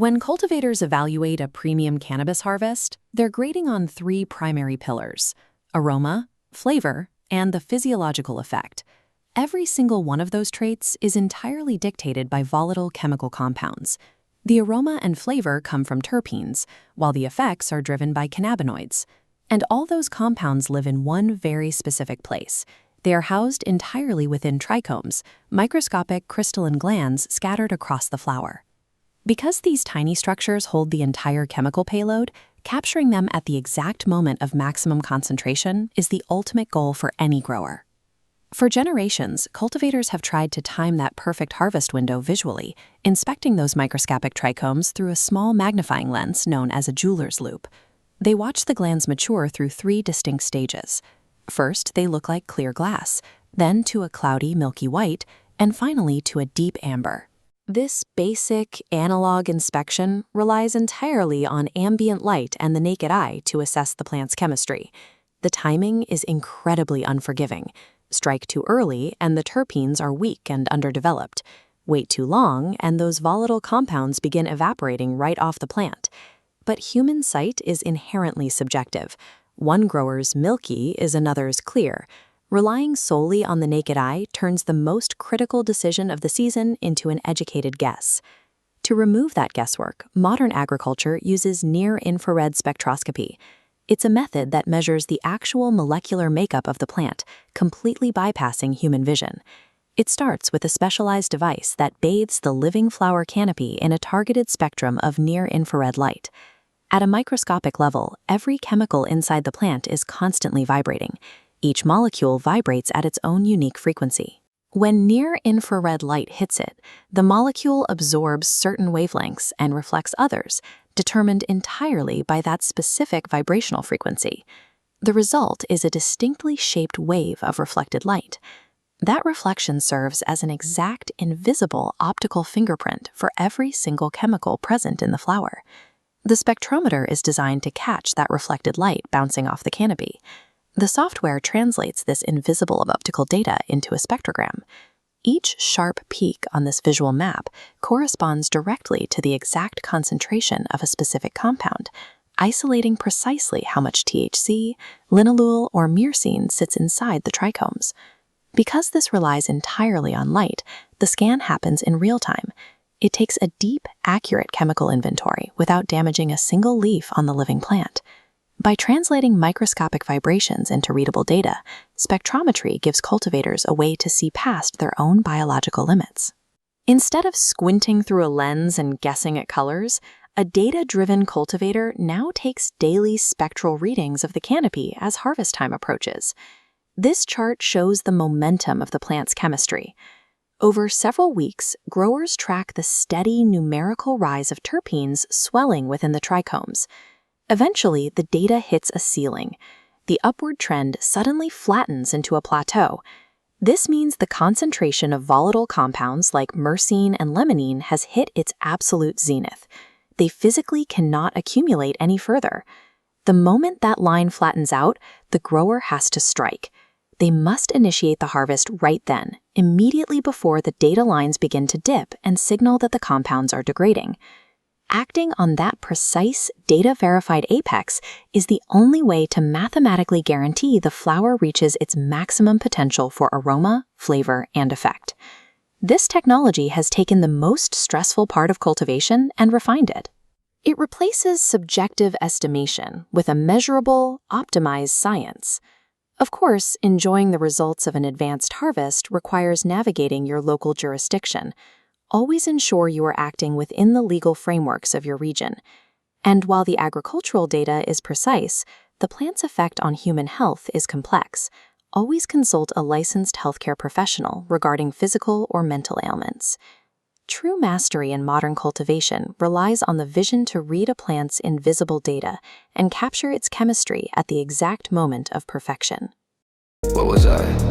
When cultivators evaluate a premium cannabis harvest, they're grading on three primary pillars: aroma, flavor, and the physiological effect. Every single one of those traits is entirely dictated by volatile chemical compounds. The aroma and flavor come from terpenes, while the effects are driven by cannabinoids. And all those compounds live in one very specific place. They are housed entirely within trichomes, microscopic crystalline glands scattered across the flower. Because these tiny structures hold the entire chemical payload, capturing them at the exact moment of maximum concentration is the ultimate goal for any grower. For generations, cultivators have tried to time that perfect harvest window visually, inspecting those microscopic trichomes through a small magnifying lens known as a jeweler's loupe. They watch the glands mature through three distinct stages. First, they look like clear glass, then to a cloudy milky white, and finally to a deep amber. This basic, analog inspection relies entirely on ambient light and the naked eye to assess the plant's chemistry. The timing is incredibly unforgiving. Strike too early, and the terpenes are weak and underdeveloped. Wait too long, and those volatile compounds begin evaporating right off the plant. But human sight is inherently subjective. One grower's milky is another's clear. Relying solely on the naked eye turns the most critical decision of the season into an educated guess. To remove that guesswork, modern agriculture uses near-infrared spectroscopy. It's a method that measures the actual molecular makeup of the plant, completely bypassing human vision. It starts with a specialized device that bathes the living flower canopy in a targeted spectrum of near-infrared light. At a microscopic level, every chemical inside the plant is constantly vibrating. Each molecule vibrates at its own unique frequency. When near-infrared light hits it, the molecule absorbs certain wavelengths and reflects others, determined entirely by that specific vibrational frequency. The result is a distinctly shaped wave of reflected light. That reflection serves as an exact, invisible optical fingerprint for every single chemical present in the flower. The spectrometer is designed to catch that reflected light bouncing off the canopy. The software translates this invisible optical data into a spectrogram. Each sharp peak on this visual map corresponds directly to the exact concentration of a specific compound, isolating precisely how much THC, linalool, or myrcene sits inside the trichomes. Because this relies entirely on light, the scan happens in real time. It takes a deep, accurate chemical inventory without damaging a single leaf on the living plant. By translating microscopic vibrations into readable data, spectrometry gives cultivators a way to see past their own biological limits. Instead of squinting through a lens and guessing at colors, a data-driven cultivator now takes daily spectral readings of the canopy as harvest time approaches. This chart shows the momentum of the plant's chemistry. Over several weeks, growers track the steady numerical rise of terpenes swelling within the trichomes. Eventually, the data hits a ceiling. The upward trend suddenly flattens into a plateau. This means the concentration of volatile compounds like myrcene and limonene has hit its absolute zenith. They physically cannot accumulate any further. The moment that line flattens out, the grower has to strike. They must initiate the harvest right then, immediately before the data lines begin to dip and signal that the compounds are degrading. Acting on that precise, data-verified apex is the only way to mathematically guarantee the flower reaches its maximum potential for aroma, flavor, and effect. This technology has taken the most stressful part of cultivation and refined it. It replaces subjective estimation with a measurable, optimized science. Of course, enjoying the results of an advanced harvest requires navigating your local jurisdiction. Always ensure you are acting within the legal frameworks of your region. And while the agricultural data is precise, the plant's effect on human health is complex. Always consult a licensed healthcare professional regarding physical or mental ailments. True mastery in modern cultivation relies on the vision to read a plant's invisible data and capture its chemistry at the exact moment of perfection. What was I?